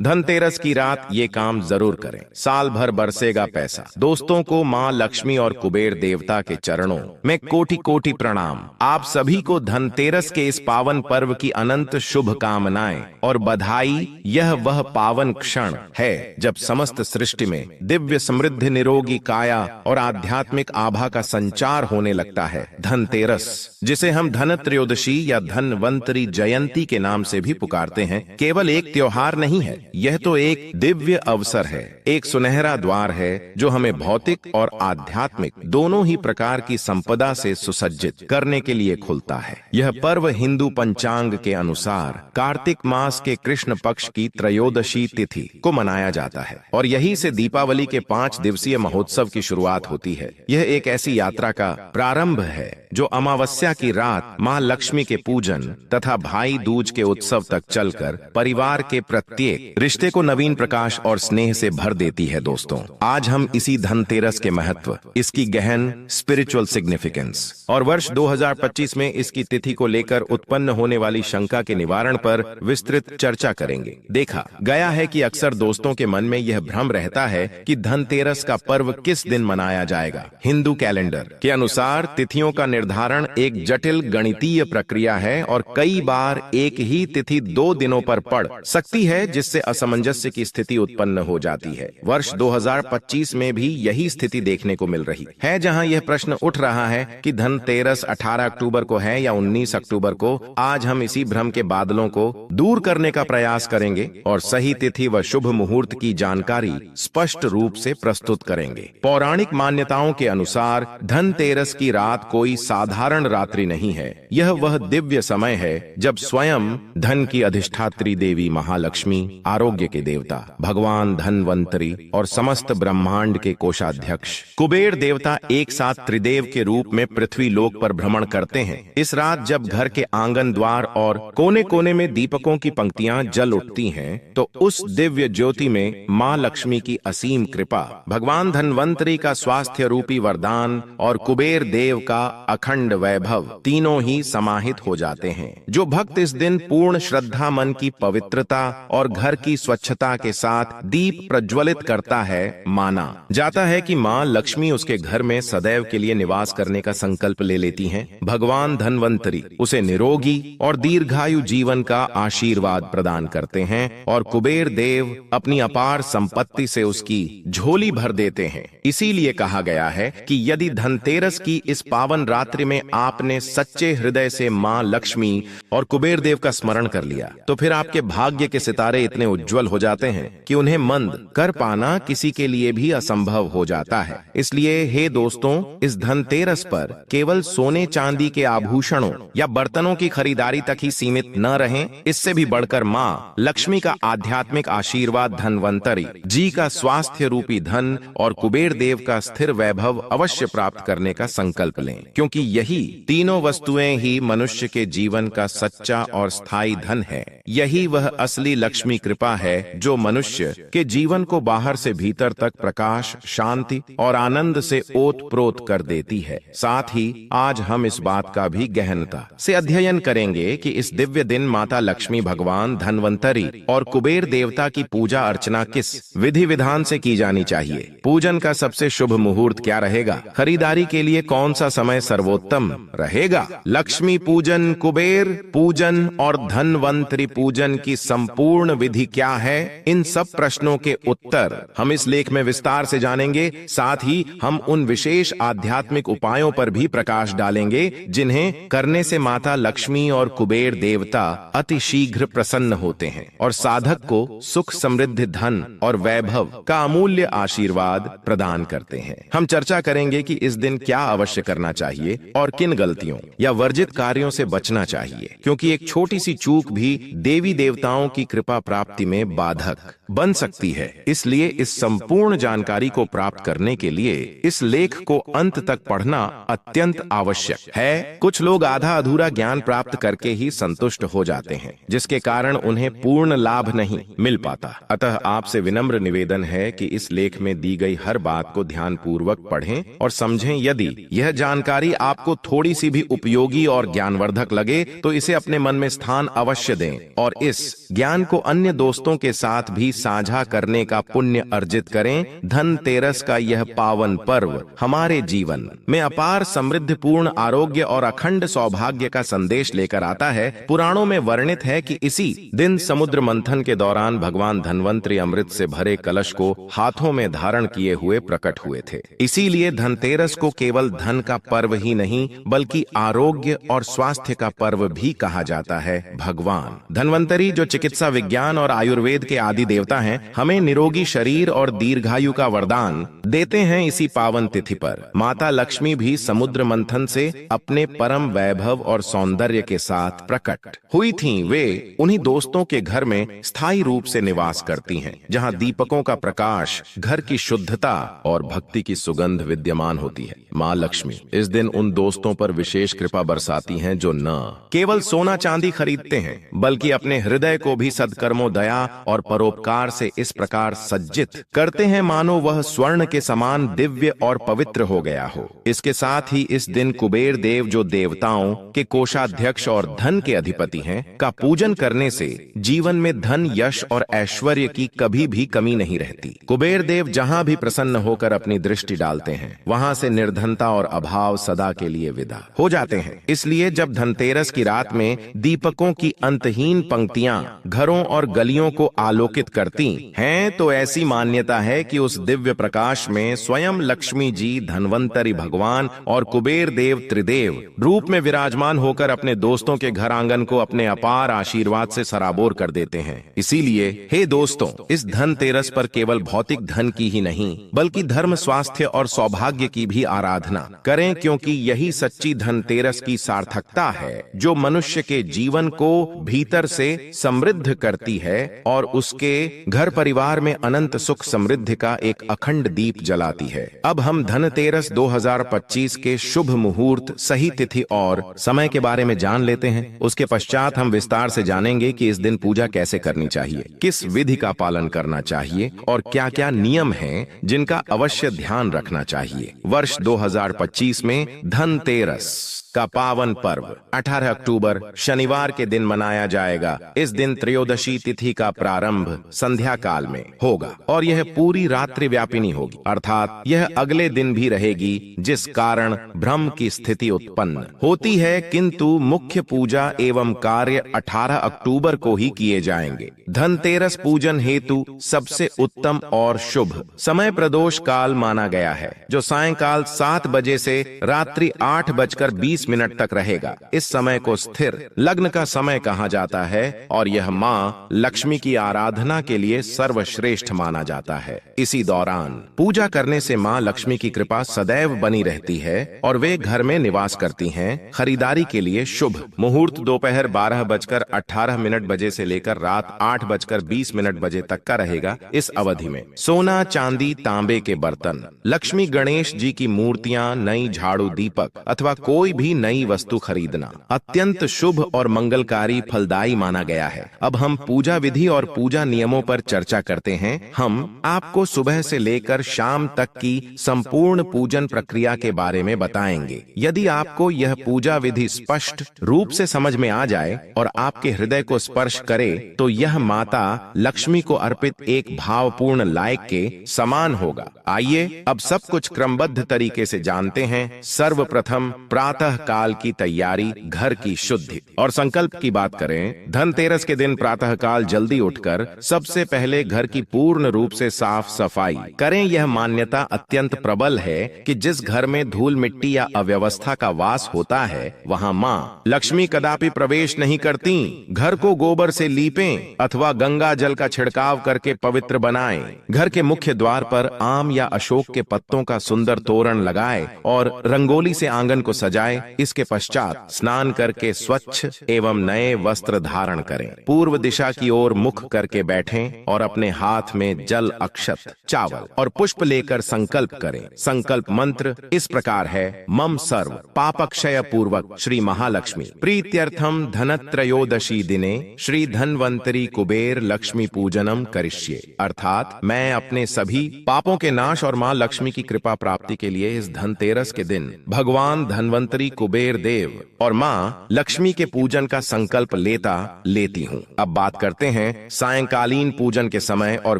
धनतेरस की रात ये काम जरूर करें, साल भर बरसेगा पैसा। दोस्तों को माँ लक्ष्मी और कुबेर देवता के चरणों में कोटि कोटि प्रणाम। आप सभी को धनतेरस के इस पावन पर्व की अनंत शुभकामनाएं और बधाई। यह वह पावन क्षण है जब समस्त सृष्टि में दिव्य समृद्ध निरोगी काया और आध्यात्मिक आभा का संचार होने लगता है। धनतेरस, जिसे हम धनत्रयोदशी या धनवंतरी जयंती के नाम से भी पुकारते हैं, केवल एक त्योहार नहीं है, यह तो एक दिव्य अवसर है, एक सुनहरा द्वार है जो हमें भौतिक और आध्यात्मिक दोनों ही प्रकार की संपदा से सुसज्जित करने के लिए खुलता है। यह पर्व हिंदू पंचांग के अनुसार कार्तिक मास के कृष्ण पक्ष की त्रयोदशी तिथि को मनाया जाता है और यही से दीपावली के 5 दिवसीय महोत्सव की शुरुआत होती है। यह एक ऐसी यात्रा का प्रारंभ है जो अमावस्या की रात मां लक्ष्मी के पूजन तथा भाई दूज के उत्सव तक चलकर परिवार के प्रत्येक रिश्ते को नवीन प्रकाश और स्नेह से भर देती है। दोस्तों, आज हम इसी धनतेरस के महत्व, इसकी गहन स्पिरिचुअल सिग्निफिकेंस और वर्ष 2025 में इसकी तिथि को लेकर उत्पन्न होने वाली शंका के निवारण पर विस्तृत चर्चा करेंगे। देखा गया है कि अक्सर दोस्तों के मन में यह भ्रम रहता है कि धनतेरस का पर्व किस दिन मनाया जाएगा। हिंदू कैलेंडर के अनुसार तिथियों का निर्धारण एक जटिल गणितीय प्रक्रिया है और कई बार एक ही तिथि 2 दिनों पर पड़ सकती है, जिससे असमंजस्य की स्थिति उत्पन्न हो जाती है। वर्ष 2025 में भी यही स्थिति देखने को मिल रही है, जहां यह प्रश्न उठ रहा है कि धनतेरस 18 अक्टूबर को है या 19 अक्टूबर को। आज हम इसी भ्रम के बादलों को दूर करने का प्रयास करेंगे और सही तिथि व शुभ मुहूर्त की जानकारी स्पष्ट रूप से प्रस्तुत करेंगे। पौराणिक मान्यताओं के अनुसार धनतेरस की रात कोई साधारण रात्रि नहीं है। यह वह दिव्य समय है जब स्वयं धन की अधिष्ठात्री देवी महालक्ष्मी, आरोग्य के देवता भगवान धनवंतरी और समस्त ब्रह्मांड के कोषाध्यक्ष कुबेर देवता एक साथ त्रिदेव के रूप में पृथ्वी लोक पर भ्रमण करते हैं। इस रात जब घर के आंगन, द्वार और कोने कोने में दीपकों की पंक्तियां जल उठती हैं, तो उस दिव्य ज्योति में मां लक्ष्मी की असीम कृपा, भगवान धनवंतरी का स्वास्थ्य रूपी वरदान और कुबेर देव का अखंड वैभव तीनों ही समाहित हो जाते हैं। जो भक्त इस दिन पूर्ण श्रद्धा, मन की पवित्रता और घर की स्वच्छता के साथ दीप प्रज्वलित करता है, माना जाता है कि मां लक्ष्मी उसके घर में सदैव के लिए निवास करने का संकल्प ले लेती हैं। भगवान धनवंतरी उसे निरोगी और दीर्घायु जीवन का आशीर्वाद प्रदान करते हैं और कुबेर देव अपनी अपार संपत्ति से उसकी झोली भर देते हैं। इसीलिए कहा गया है कि यदि धनतेरस की इस पावन रात्रि में आपने सच्चे हृदय से मां लक्ष्मी और कुबेर देव का स्मरण कर लिया, तो फिर आपके भाग्य के सितारे इतने उज्जवल हो जाते हैं कि उन्हें मंद कर पाना किसी के लिए भी असंभव हो जाता है। इसलिए हे दोस्तों, इस धनतेरस पर केवल सोने चांदी के आभूषणों या बर्तनों की खरीदारी तक ही सीमित न रहें। इससे भी बढ़कर मां लक्ष्मी का आध्यात्मिक आशीर्वाद, धनवंतरी जी का स्वास्थ्य रूपी धन और कुबेर देव का स्थिर वैभव अवश्य प्राप्त करने का संकल्प लें, क्योंकि यही तीनों वस्तुएं ही मनुष्य के जीवन का सच्चा और स्थायी धन है। यही वह असली लक्ष्मी कृपा है जो मनुष्य के जीवन को बाहर से भीतर तक प्रकाश, शांति और आनंद से ओत-प्रोत कर देती है। साथ ही आज हम इस बात का भी गहनता से अध्ययन करेंगे कि इस दिव्य दिन माता लक्ष्मी, भगवान धनवंतरी और कुबेर देवता की पूजा अर्चना किस विधि विधान से की जानी चाहिए। पूजन का सबसे शुभ मुहूर्त क्या रहेगा? खरीदारी के लिए कौन सा समय सर्वोत्तम रहेगा? लक्ष्मी पूजन, कुबेर पूजन और धनवंतरी पूजन की संपूर्ण विधि क्या है? इन सब प्रश्नों के उत्तर हम इस लेख में विस्तार से जानेंगे। साथ ही हम उन विशेष आध्यात्मिक उपायों पर भी प्रकाश डालेंगे जिन्हें करने से माता लक्ष्मी और कुबेर देवता अति शीघ्र प्रसन्न होते हैं और साधक को सुख, समृद्धि, धन और वैभव का अमूल्य आशीर्वाद प्रदान करते हैं। हम चर्चा करेंगे कि इस दिन क्या अवश्य करना चाहिए और किन गलतियों या वर्जित कार्यों से बचना चाहिए, क्योंकि एक छोटी सी चूक भी देवी देवताओं की कृपा प्राप्ति में बाधक बन सकती है। इसलिए इस संपूर्ण जानकारी को प्राप्त करने के लिए इस लेख को अंत तक पढ़ना अत्यंत आवश्यक है। कुछ लोग आधा अधूरा ज्ञान प्राप्त करके ही संतुष्ट हो जाते हैं, जिसके कारण उन्हें पूर्ण लाभ नहीं मिल पाता। अतः आपसे विनम्र निवेदन है कि इस लेख में दी गई हर बात को ध्यानपूर्वक पढ़ें और समझें। यदि यह जानकारी आपको थोड़ी सी भी उपयोगी और ज्ञानवर्धक लगे तो इसे अपने मन में स्थान अवश्य दें और इस ज्ञान को अन्य दोस्तों के साथ भी साझा करने का पुण्य अर्जित करें। धनतेरस का यह पावन पर्व हमारे जीवन में अपार समृद्धिपूर्ण आरोग्य और अखंड सौभाग्य का संदेश लेकर आता है। पुराणों में वर्णित है कि इसी दिन समुद्र मंथन के दौरान भगवान धन्वंतरि अमृत से भरे कलश को हाथों में धारण किए हुए प्रकट हुए थे। इसीलिए धनतेरस को केवल धन का पर्व ही नहीं बल्कि आरोग्य और स्वास्थ्य का पर्व भी कहा जाता है। भगवान धन्वंतरि जो चिकित्सा विज्ञान और आयुर्वेद के आदि देवता हैं, हमें निरोगी शरीर और दीर्घायु का वरदान देते हैं। इसी पावन तिथि पर माता लक्ष्मी भी समुद्र मंथन से अपने परम वैभव और सौंदर्य के साथ प्रकट हुई थीं। वे उन्हीं दोस्तों के घर में स्थायी रूप से निवास करती हैं, जहां दीपकों का प्रकाश, घर की शुद्धता और भक्ति की सुगंध विद्यमान होती है। माँ लक्ष्मी इस दिन उन दोस्तों पर विशेष कृपा बरसाती हैं जो न केवल सोना चांदी खरीदते हैं बल्कि अपने हृदय को भी सद्कर्मों, दया और परोपकार से इस प्रकार सज्जित करते हैं मानो वह स्वर्ण के समान दिव्य और पवित्र हो गया हो। इसके साथ ही इस दिन कुबेर देव जो देवताओं के कोषाध्यक्ष और धन के अधिपति हैं का पूजन करने से जीवन में धन, यश और ऐश्वर्य की कभी भी कमी नहीं रहती। कुबेर देव जहां भी प्रसन्न होकर अपनी दृष्टि डालते हैं वहां से निर्धनता और अभाव सदा के लिए विदा हो जाते हैं। इसलिए जब धनतेरस की रात में दीपकों की अंतहीन पंक्तियां घरों और गलियों को आलोकित करती हैं तो ऐसी मान्यता है कि उस दिव्य प्रकाश में स्वयं लक्ष्मी जी, धन्वंतरि भगवान और कुबेर देव त्रिदेव रूप में विराजमान होकर अपने दोस्तों के घर आंगन को अपने अपार आशीर्वाद से सराबोर कर देते हैं। इसीलिए हे दोस्तों, इस धनतेरस पर केवल भौतिक धन की ही नहीं बल्कि धर्म, स्वास्थ्य और सौभाग्य की भी आराधना करें, क्योंकि यही सच्ची धनतेरस की सार्थकता है जो मनुष्य के जीवन को भीतर से समृद्ध करती है और उसके घर परिवार में अनंत सुख समृद्धि का एक अखंड दीप जलाती है। अब हम धनतेरस 2025 के शुभ मुहूर्त, सही तिथि और समय के बारे में जान लेते हैं। उसके पश्चात हम विस्तार से जानेंगे कि इस दिन पूजा कैसे करनी चाहिए, किस विधि का पालन करना चाहिए और क्या क्या नियम हैं जिनका अवश्य ध्यान रखना चाहिए। वर्ष 2025 में धनतेरस का पावन पर्व 18 अक्टूबर शनिवार के दिन मनाया जाएगा। इस दिन त्रयोदशी तिथि का प्रारंभ संध्या काल में होगा और यह पूरी रात्रि व्यापिनी होगी, अर्थात यह अगले दिन भी रहेगी, जिस कारण भ्रम की स्थिति उत्पन्न होती है। किंतु मुख्य पूजा एवं कार्य 18 अक्टूबर को ही किए जाएंगे। धनतेरस पूजन हेतु सबसे उत्तम और शुभ समय प्रदोष काल माना गया है, जो सायंकाल 7 बजे से रात्रि 8:20 तक रहेगा। इस समय को स्थिर लग्न का समय कहा जाता है और यह मां लक्ष्मी की आराधना के लिए सर्वश्रेष्ठ माना जाता है। इसी दौरान पूजा करने से मां लक्ष्मी की कृपा सदैव बनी रहती है और वे घर में निवास करती हैं। खरीदारी के लिए शुभ मुहूर्त दोपहर 12:18 बजे से लेकर रात 8:20 बजे तक का रहेगा। इस अवधि में सोना, चांदी, तांबे के बर्तन, लक्ष्मी गणेश जी की मूर्तियां, नई झाड़ू, दीपक अथवा कोई भी नई वस्तु खरीदना अत्यंत शुभ और मंगलकारी, फलदायी माना गया है। अब हम पूजा विधि और पूजा नियमों पर चर्चा करते हैं। हम आपको सुबह से लेकर शाम तक की संपूर्ण पूजन प्रक्रिया के बारे में बताएंगे। यदि आपको यह पूजा विधि स्पष्ट रूप से समझ में आ जाए और आपके हृदय को स्पर्श करे तो यह माता लक्ष्मी को अर्पित एक भावपूर्ण लायक के समान होगा। आइए अब सब कुछ क्रमबद्ध तरीके से जानते हैं। सर्वप्रथम प्रातः काल की तैयारी, घर की शुद्धि और संकल्प की बात करें। धनतेरस के दिन प्रातः काल जल्दी उठकर सबसे पहले घर की पूर्ण रूप से साफ सफाई करें। यह मान्यता अत्यंत प्रबल है कि जिस घर में धूल मिट्टी या अव्यवस्था का वास होता है वहां मां लक्ष्मी कदापि प्रवेश नहीं करती। घर को गोबर से लीपें अथवा गंगा जल का छिड़काव करके पवित्र बनाएं। घर के मुख्य द्वार पर आम या अशोक के पत्तों का सुंदर तोरण लगाएं और रंगोली से आंगन को सजाएं। इसके पश्चात स्नान करके स्वच्छ एवं नए वस्त्र धारण करें। पूर्व दिशा की ओर मुख करके बैठें और अपने हाथ में जल, अक्षत, चावल और पुष्प लेकर संकल्प करें। संकल्प मंत्र इस प्रकार है: मम सर्व पापक्षय पूर्वक श्री महालक्ष्मी प्रीत्यर्थम धनत्रयोदशी दिने श्री धन्वंतरि कुबेर लक्ष्मी पूजनम करिष्ये। अर्थात मैं अपने सभी पापों के नाश और मां लक्ष्मी की कृपा प्राप्ति के लिए इस धनतेरस के दिन भगवान धन्वंतरि कुबेर देव और माँ लक्ष्मी के पूजन का संकल्प लेती हूँ। अब बात करते हैं सायंकालीन पूजन के समय और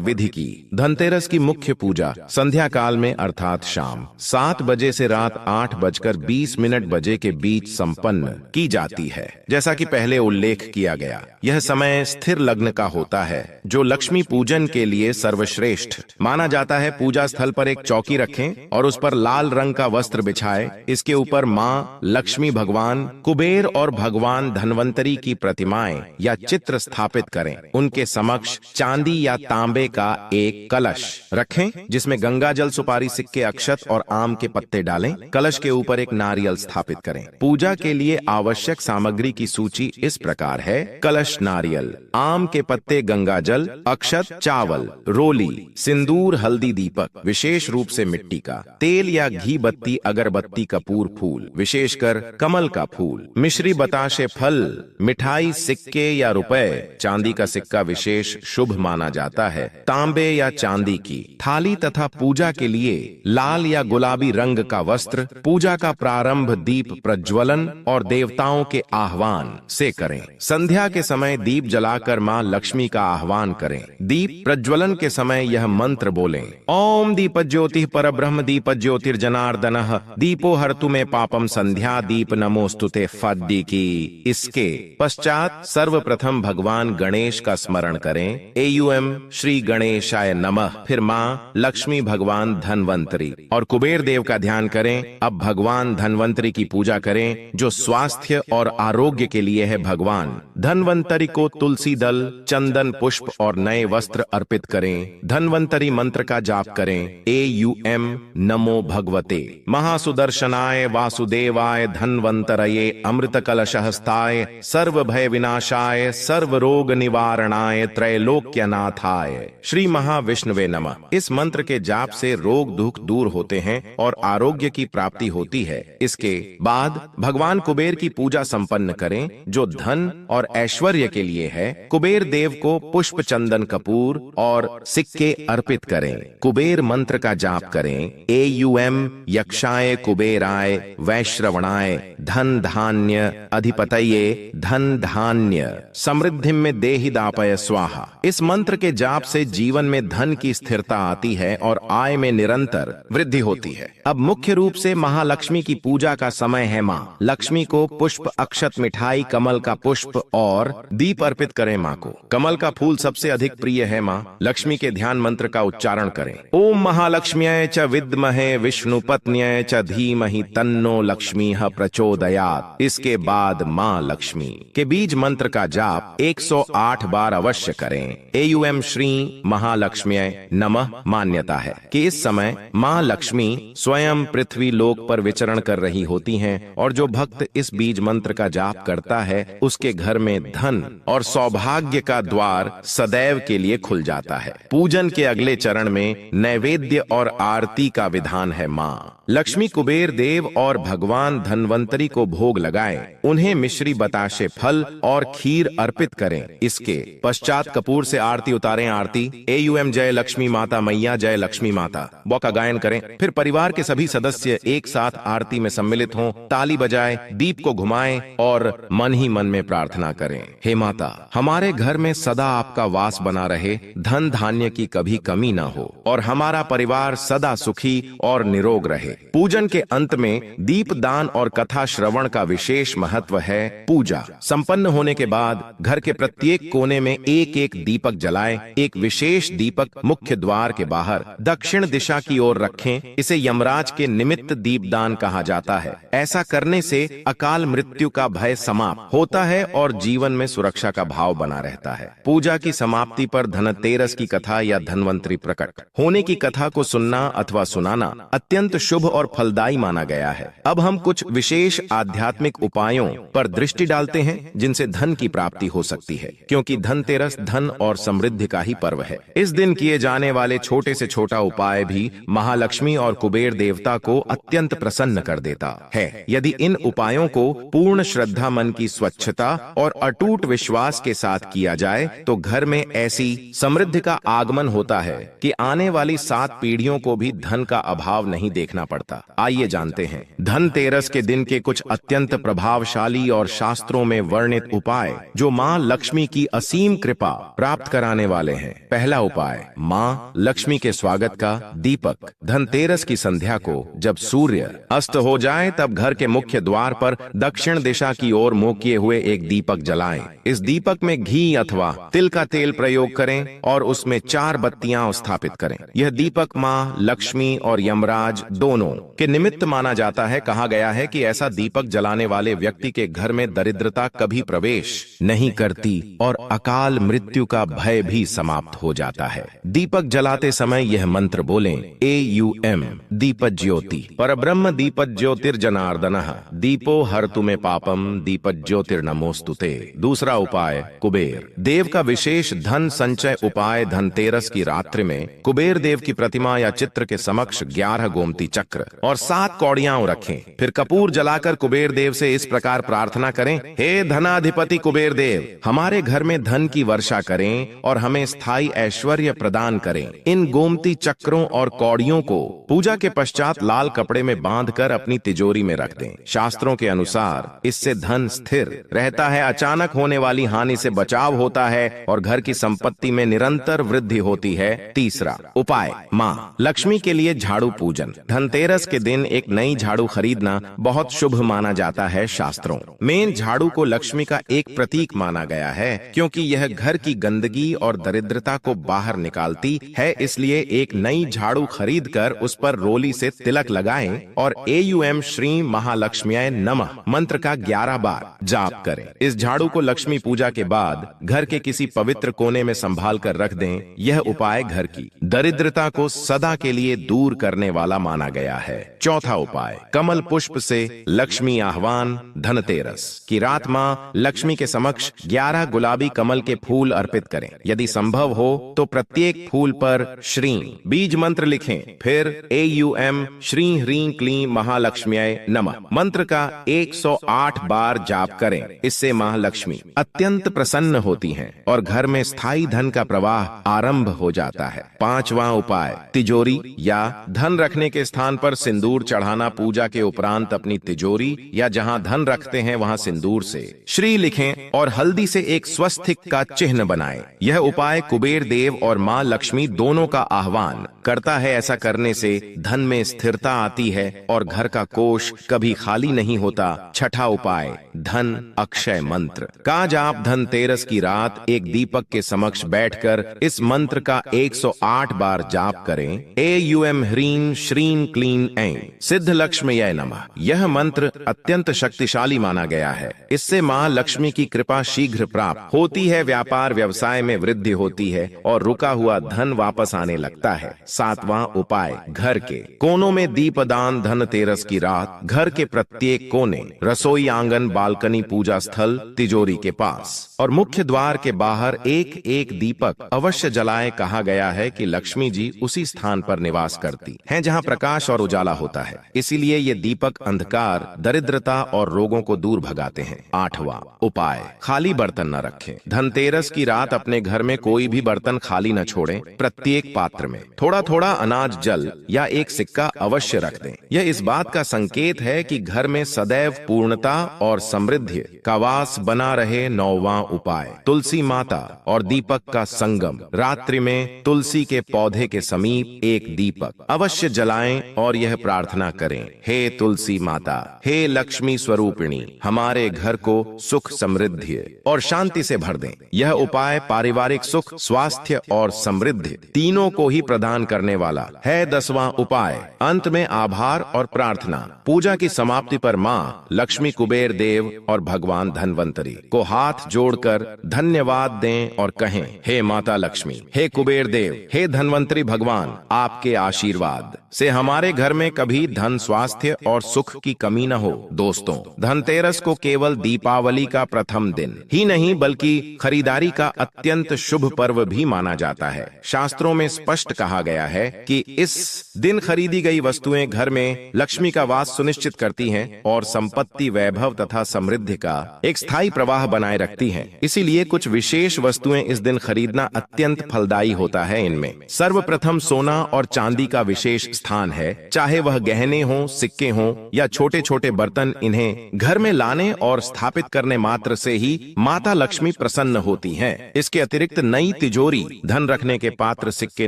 विधि की। धनतेरस की मुख्य पूजा संध्या काल में अर्थात शाम 7 बजे से रात 8:20 बजे के बीच संपन्न की जाती है। जैसा कि पहले उल्लेख किया गया, यह समय स्थिर लग्न का होता है जो लक्ष्मी पूजन के लिए सर्वश्रेष्ठ माना जाता है। पूजा स्थल पर एक चौकी रखें और उस पर लाल रंग का वस्त्र बिछाएं। इसके ऊपर माँ लक्ष्मी, भगवान कुबेर और भगवान धनवंतरी की प्रतिमाएं या चित्र स्थापित करें। उनके समक्ष चांदी या तांबे का एक कलश रखें जिसमें गंगा जल, सुपारी, सिक्के, अक्षत और आम के पत्ते डालें। कलश के ऊपर एक नारियल स्थापित करें। पूजा के लिए आवश्यक सामग्री की सूची इस प्रकार है: कलश, नारियल, आम के पत्ते, गंगा जल, अक्षत, चावल, रोली, सिंदूर, हल्दी, दीपक, विशेष रूप से मिट्टी का, तेल या घी बत्ती, अगरबत्ती, कपूर, फूल, विशेषकर कमल का फूल, मिश्री, बताशे, फल, मिठाई, सिक्के या रुपए। चांदी का सिक्का विशेष शुभ माना जाता है। तांबे या चांदी की थाली तथा पूजा के लिए लाल या गुलाबी रंग का वस्त्र। पूजा का प्रारंभ दीप प्रज्वलन और देवताओं के आह्वान से करें। संध्या के समय दीप जलाकर मां लक्ष्मी का आह्वान करें। दीप प्रज्वलन के समय यह मंत्र बोलें: ओम दीपज्योति परब्रह्म दीपज्योतिर्जनार्दनः दीपो हर्तु मे पापम संध्या दीप नमोस्तुते फद्दी की। इसके पश्चात सर्वप्रथम भगवान गणेश का स्मरण करें। एयूएम श्री गणेशाय नमः। फिर मां लक्ष्मी, भगवान धनवंतरी और कुबेर देव का ध्यान करें। अब भगवान धनवंतरी की पूजा करें जो स्वास्थ्य और आरोग्य के लिए है। भगवान धनवंतरी को तुलसी दल, चंदन, पुष्प और नए वस्त्र अर्पित करें। धनवंतरी मंत्र का जाप करें। एयूएम नमो भगवते महासुदर्शनाय वासुदेवाय धनवंतरये अमृत कलशहस्ताय सर्व भय विनाशाय सर्व रोग निवारणाय त्रैलोक्यनाथाय श्री महाविष्णुवे नमः। इस मंत्र के जाप से रोग दुख दूर होते हैं और आरोग्य की प्राप्ति होती है। इसके बाद भगवान कुबेर की पूजा संपन्न करें जो धन और ऐश्वर्य के लिए है। कुबेर देव को पुष्प, चंदन, कपूर और सिक्के अर्पित करें। कुबेर मंत्र का जाप करें। एयूएम यक्षाय कुबेराय वैश्रवणाय धन धान्य अधिपतये धन धान्य समृद्धि में देहि दापय स्वाहा। इस मंत्र के जाप से जीवन में धन की स्थिरता आती है और आय में निरंतर वृद्धि होती है। अब मुख्य रूप से महालक्ष्मी की पूजा का समय है। माँ लक्ष्मी को पुष्प, अक्षत, मिठाई, कमल का पुष्प और दीप अर्पित करें। माँ को कमल का फूल सबसे अधिक प्रिय है। माँ लक्ष्मी के ध्यान मंत्र का उच्चारण करें। ओम महालक्ष्म्यै च विद्महे विष्णु पत्न्यै च धीमहि तन्नो लक्ष्मीः प्रचोदयात्। इसके बाद माँ लक्ष्मी के बीज मंत्र का जाप 108 बार अवश्य करें। एयूएम श्री महालक्ष्म्यै नमः मान्यता है कि इस समय माँ लक्ष्मी स्वयं पृथ्वी लोक पर विचरण कर रही होती हैं और जो भक्त इस बीज मंत्र का जाप करता है उसके घर में धन और सौभाग्य का द्वार सदैव के लिए खुल जाता है। पूजन के अगले चरण में नैवेद्य और आरती का विधान है। माँ लक्ष्मी कुबेर देव और भगवान धनवंतरी को भोग लगाएं। उन्हें मिश्री, बताशे, फल और खीर अर्पित करें। इसके पश्चात कपूर से आरती उतारें। आरती एयूएम जय लक्ष्मी माता मैया जय लक्ष्मी माता बौ का गायन करें। फिर परिवार के सभी सदस्य एक साथ आरती में सम्मिलित हों, ताली बजाएं, दीप को घुमाएं और मन ही मन में प्रार्थना करें। हे माता, हमारे घर में सदा आपका वास बना रहे, धन धान्य की कभी कमी न हो और हमारा परिवार सदा सुखी और निरोग रहे। पूजन के अंत में दीप दान और कथा श्रवण का विशेष महत्व है। पूजा संपन्न होने के बाद घर के प्रत्येक कोने में एक एक दीपक जलाएं। एक विशेष दीपक मुख्य द्वार के बाहर दक्षिण दिशा की ओर रखें। इसे यमराज के निमित्त दीपदान कहा जाता है। ऐसा करने से अकाल मृत्यु का भय समाप्त होता है और जीवन में सुरक्षा का भाव बना रहता है। पूजा की समाप्ति पर धनतेरस की कथा या धनवंतरी प्रकट होने की कथा को सुनना अथवा सुनाना अत्यंत शुभ और फलदायी माना गया है। अब हम कुछ विशेष आध्यात्मिक उपायों पर दृष्टि डालते हैं जिनसे धन की प्राप्ति हो सकती है, क्योंकि धनतेरस धन और समृद्धि का ही पर्व है। इस दिन किए जाने वाले छोटे से छोटा उपाय भी महालक्ष्मी और कुबेर देवता को अत्यंत प्रसन्न कर देता है। यदि इन उपायों को पूर्ण श्रद्धा, मन की स्वच्छता और अटूट विश्वास के साथ किया जाए तो घर में ऐसी समृद्धि का आगमन होता है कि आने वाली 7 पीढ़ियों को भी धन का अभाव नहीं देखना पड़ता। आइए जानते हैं धनतेरस के दिन के कुछ अत्यंत प्रभावशाली और शास्त्रों में वर्णित उपाय जो मां लक्ष्मी की असीम कृपा प्राप्त कराने वाले हैं। पहला उपाय, मां लक्ष्मी के स्वागत का दीपक। धनतेरस की संध्या को जब सूर्य अस्त हो जाए तब घर के मुख्य द्वार पर दक्षिण दिशा की ओर मुंह किए हुए एक दीपक जलाएं। इस दीपक में घी अथवा तिल का तेल प्रयोग करें और उसमें 4 बत्तियां स्थापित करें। यह दीपक मां लक्ष्मी और यमराज दोनों के निमित्त माना जाता है। कहा गया है कि ऐसा दीपक जलाने वाले व्यक्ति के घर में दरिद्रता कभी प्रवेश नहीं करती और अकाल मृत्यु का भय भी समाप्त हो जाता है। दीपक जलाते समय यह मंत्र बोलें, AUM दीपज्योति परब्रह्म दीपज्योतिर्जनार्दनः दीपो हरतु मे पापम दीपज्योतिर्नमोस्तुते। दूसरा उपाय, कुबेर देव का विशेष धन संचय उपाय। धनतेरस की रात्रि में कुबेर देव की प्रतिमा या चित्र के समक्ष 11 गोमती चक्र और 7 कौड़ियां रखें। फिर कपूर जलाकर कुबेर देव से इस प्रकार प्रार्थना करें, हे धनाधिपति कुबेर देव, हमारे घर में धन की वर्षा करें और हमें स्थायी ऐश्वर्य प्रदान करें। इन गोमती चक्रों और कौड़ियों को पूजा के पश्चात लाल कपड़े में बांधकर अपनी तिजोरी में रख दें। शास्त्रों के अनुसार इससे धन स्थिर रहता है, अचानक होने वाली हानि से बचाव होता है और घर की संपत्ति में निरंतर वृद्धि होती है। तीसरा उपाय, मां लक्ष्मी के लिए झाड़ू पूजन। धनतेरस के दिन एक नई झाड़ू खरीदना बहुत शुभ माना जाता है। शास्त्रों में झाड़ू को लक्ष्मी का एक प्रतीक माना गया है, क्योंकि यह घर की गंदगी और दरिद्रता को बाहर निकालती है। इसलिए एक नई झाड़ू खरीदकर उस पर रोली से तिलक लगाएं और AUM श्री महालक्ष्म्याय नमः मंत्र का 11 बार जाप करें। इस झाड़ू को लक्ष्मी पूजा के बाद घर के किसी पवित्र कोने में संभाल कर रख दें। यह उपाय घर की दरिद्रता को सदा के लिए दूर करने वाला माना गया है। चौथा उपाय, कमल पुष्प से लक्ष्मी आह्वान। धनतेरस की रात मां लक्ष्मी के समक्ष 11 गुलाबी कमल के फूल अर्पित करें। यदि संभव हो तो प्रत्येक फूल पर श्री बीज मंत्र लिखें। फिर AUM श्री ह्रीं क्लीं महालक्ष्म्याय नमः मंत्र का 108 बार जाप करें। इससे मां लक्ष्मी अत्यंत प्रसन्न होती हैं और घर में स्थायी धन का प्रवाह आरंभ हो जाता है। पांचवा उपाय, तिजोरी या धन रखने के स्थान पर सिंदूर चढ़ाना। पूजा के उपरांत अपनी तिजोरी या जहां धन रखते हैं वहां सिंदूर से श्री लिखें और हल्दी से एक स्वस्तिक का चिन्ह बनाएं। यह उपाय कुबेर देव और मां लक्ष्मी दोनों का आह्वान करता है। ऐसा करने से धन में स्थिरता आती है और घर का कोष कभी खाली नहीं होता। छठा उपाय, धन अक्षय मंत्र का जाप। धनतेरस की रात एक दीपक के समक्ष बैठकर इस मंत्र का 108 बार जाप करें। AUM ह्रीं श्रीं क्लीं ऐं सिद्ध लक्ष्म्यै नमः। यह मंत्र अत्यंत शक्तिशाली माना गया है। इससे मां लक्ष्मी की कृपा शीघ्र प्राप्त होती है, व्यापार व्यवसाय में वृद्धि होती है और रुका हुआ धन वापस आने लगता है। सातवां उपाय, घर के कोनों में दीपदान। धनतेरस की रात घर के प्रत्येक कोने, रसोई आंगन, बालकनी, पूजा स्थल, तिजोरी के पास और मुख्य द्वार के बाहर एक एक दीपक अवश्य जलाएं। कहा गया है कि लक्ष्मी जी उसी स्थान पर निवास करती हैं जहां प्रकाश और उजाला होता है। इसीलिए ये दीपक अंधकार, दरिद्रता और रोगों को दूर भगाते हैं। आठवां उपाय, खाली बर्तन न रखें। धनतेरस की रात अपने घर में कोई भी बर्तन खाली न छोड़ें। प्रत्येक पात्र में थोड़ा थोड़ा अनाज, जल या एक सिक्का अवश्य रख दें। यह इस बात का संकेत है कि घर में सदैव पूर्णता और समृद्धि का वास बना रहे। नौवां उपाय, तुलसी माता और दीपक का संगम। रात्रि में तुलसी के पौधे के समीप एक दीपक अवश्य जलाएं और यह प्रार्थना करें, हे तुलसी माता, हे लक्ष्मी स्वरूपिणी, हमारे घर को सुख, समृद्धि और शांति से भर दें। यह उपाय पारिवारिक सुख, स्वास्थ्य और समृद्धि तीनों को ही प्रदान करने वाला है। 10वां उपाय, अंत में आभार और प्रार्थना। पूजा की समाप्ति पर मां लक्ष्मी, कुबेर देव और भगवान धन्वंतरी को हाथ जोड़कर धन्यवाद दें और कहें, हे माता लक्ष्मी, हे कुबेर देव, हे धन्वंतरी भगवान, आपके आशीर्वाद से हमारे घर में कभी धन, स्वास्थ्य और सुख की कमी न हो। दोस्तों, धनतेरस को केवल दीपावली का प्रथम दिन ही नहीं बल्कि खरीदारी का अत्यंत शुभ पर्व भी माना जाता है। शास्त्रों में स्पष्ट कहा गया है कि इस दिन खरीदी गई वस्तुएं घर में लक्ष्मी का वास सुनिश्चित करती हैं और संपत्ति, वैभव तथा समृद्धि का एक स्थायी प्रवाह बनाए रखती हैं। इसीलिए कुछ विशेष वस्तुएं इस दिन खरीदना अत्यंत फलदायी होता है। इनमें सर्वप्रथम सोना और चांदी का विशेष स्थान है। चाहे वह गहने हों, सिक्के हों या छोटे छोटे बर्तन, इन्हें घर में लाने और स्थापित करने मात्र से ही माता लक्ष्मी प्रसन्न होती हैं। इसके अतिरिक्त नई तिजोरी, धन रखने के पात्र, सिक्के,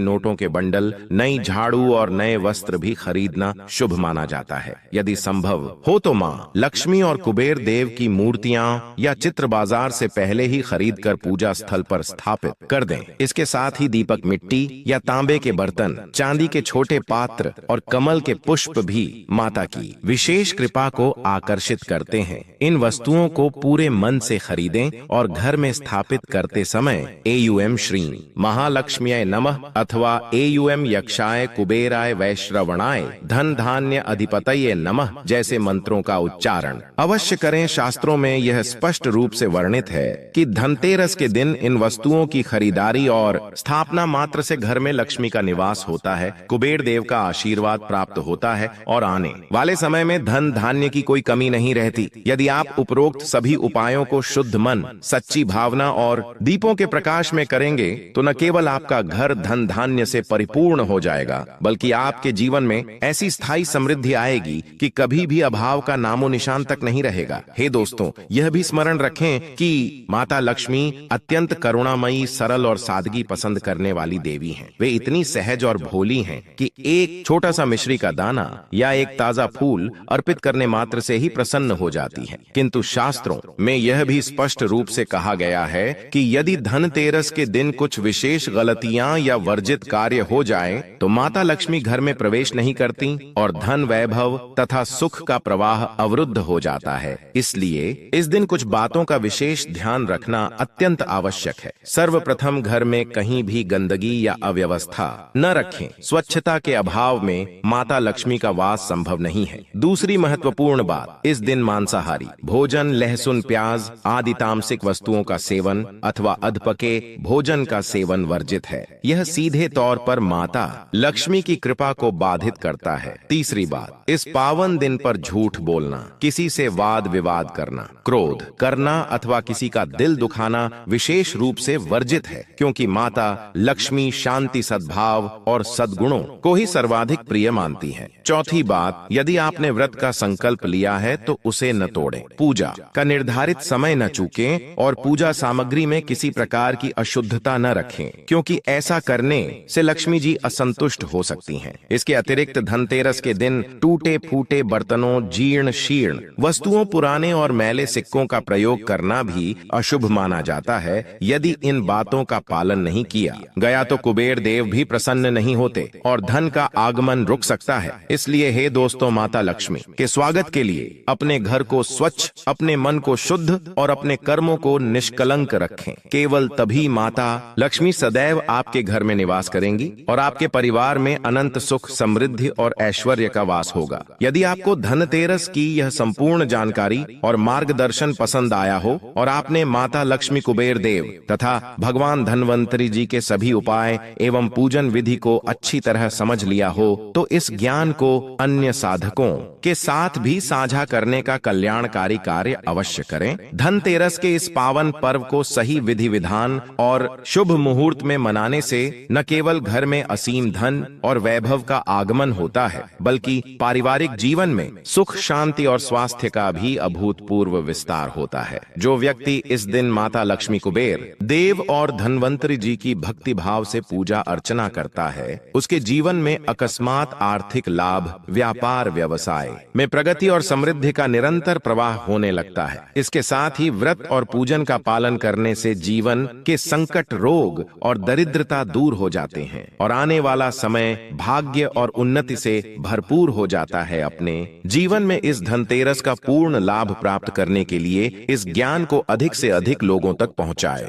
नोटों के बंडल, नई झाड़ू और नए वस्त्र भी खरीदना शुभ माना जाता है। यदि संभव हो तो माँ लक्ष्मी और कुबेर देव की मूर्तियां या चित्र बाजार से पहले ही खरीद कर पूजा स्थल पर स्थापित कर दें। इसके साथ ही दीपक, मिट्टी या तांबे के बर्तन, चांदी के छोटे पात्र और कमल के पुष्प भी माता की विशेष कृपा को आकर्षित करते हैं। इन वस्तुओं को पूरे मन से खरीदें और घर में स्थापित करते समय एयूएम श्रीं महालक्ष्म्यै नमः अथवा एयूएम यक्षाय कुबेराय वैश्रवणाय धन धान्य अधिपतये नमः जैसे मंत्रों का उच्चारण अवश्य करें। शास्त्रों में यह स्पष्ट रूप से वर्णित है कि धनतेरस के दिन इन वस्तुओं की खरीदारी और स्थापना मात्र से घर में लक्ष्मी का निवास होता है, कुबेर देव का आशीर्वाद प्राप्त होता है और आने वाले समय में धन धान्य की कोई कमी नहीं रहती। यदि आप उपरोक्त सभी उपायों को शुद्ध मन, सच्ची भावना और दीपों के प्रकाश में करेंगे तो न केवल आपका घर धन धान्य से परिपूर्ण हो जाएगा, बल्कि आपके जीवन में ऐसी स्थायी समृद्धि आएगी कि कभी भी अभाव का नामो निशान तक नहीं रहेगा। हे दोस्तों, यह भी स्मरण रखें कि माता लक्ष्मी अत्यंत करुणामयी, सरल और सादगी पसंद करने वाली देवी हैं। वे इतनी सहज और भोली हैं कि एक छोटा सा मिश्री का दाना या एक ताजा फूल अर्पित करने मात्र से ही प्रसन्न हो जाती हैं। किंतु शास्त्रों में यह भी स्पष्ट रूप से कहा गया है कि यदि धनतेरस के दिन कुछ विशेष गलतियां या वर्जित कार्य हो जाए तो माता लक्ष्मी घर में प्रवेश नहीं करती और धन, वैभव तथा सुख का प्रवाह अवरुद्ध हो जाता है। इसलिए इस दिन कुछ बातों का विशेष ध्यान रखना अत्यंत आवश्यक है। सर्वप्रथम, घर में कहीं भी गंदगी या अव्यवस्था न रखें। स्वच्छता के अभाव में माता लक्ष्मी का वास संभव नहीं है। दूसरी महत्वपूर्ण बात, इस दिन मांसाहारी भोजन, लहसुन, प्याज आदि तामसिक वस्तुओं का सेवन अथवा अधपके भोजन का सेवन वर्जित है। यह सीधे तौर पर माता लक्ष्मी की कृपा को बाधित करता है। तीसरी बात, इस पावन दिन पर झूठ बोलना, किसी से वाद विवाद करना, क्रोध करना अथवा किसी का दिल दुखाना विशेष रूप से वर्जित है, क्योंकि माता लक्ष्मी शांति, सद्भाव और सद्गुणों को ही सर्वाधिक प्रिय मानती है। चौथी बात, यदि आपने व्रत का संकल्प लिया है तो उसे न तोड़ें। पूजा का निर्धारित समय न चूकें और पूजा सामग्री में किसी प्रकार की अशुद्धता न रखें, क्योंकि ऐसा करने से लक्ष्मी जी असंतुष्ट हो सकती हैं। इसके अतिरिक्त धनतेरस के दिन टूटे फूटे बर्तनों, जीर्ण शीर्ण वस्तुओं, पुराने और मैले सिक्कों का प्रयोग करना भी अशुभ माना जाता है। यदि इन बातों का पालन नहीं किया गया तो कुबेर देव भी प्रसन्न नहीं होते और धन का आगमन रुक सकता है। इसलिए हे दोस्तों, माता लक्ष्मी के स्वागत के लिए अपने घर को स्वच्छ, अपने मन को शुद्ध और अपने कर्मों को निष्कलंक रखें। केवल तभी माता लक्ष्मी सदैव आपके घर में निवास करेंगी और आपके परिवार में अनंत सुख, समृद्धि और ऐश्वर्य का वास होगा। यदि आपको धनतेरस की यह संपूर्ण जानकारी और मार्गदर्शन पसंद आया हो और आपने माता लक्ष्मी, कुबेर देव तथा भगवान धन्वंतरी जी के सभी उपाय एवं पूजन विधि को अच्छी तरह समझ लिया हो तो इस ज्ञान को अन्य साधकों के साथ भी साझा करने का कल्याणकारी कार्य अवश्य करें। धनतेरस के इस पावन पर्व को सही विधि विधान और शुभ मुहूर्त में मनाने से न केवल घर में असीम धन और वैभव का आगमन होता है, बल्कि पारिवारिक जीवन में सुख, शांति और स्वास्थ्य का भी अभूतपूर्व विस्तार होता है। जो व्यक्ति इस दिन माता लक्ष्मी, कुबेर देव और धन्वंतरी जी की भक्ति भाव से पूजा अर्चना करता है, उसके जीवन में अकस्मात आर्थिक लाभ, व्यापार व्यवसाय में प्रगति और समृद्धि का निरंतर प्रवाह होने लगता है। इसके साथ ही व्रत और पूजन का पालन करने से जीवन के संकट, रोग और दरिद्रता दूर हो जाते हैं और आने वाला समय भाग्य और उन्नति से भरपूर हो जाता है। अपने जीवन में इस धनतेरस का पूर्ण लाभ प्राप्त करने के लिए इस ज्ञान को अधिक से अधिक लोगों तक पहुंचाएं।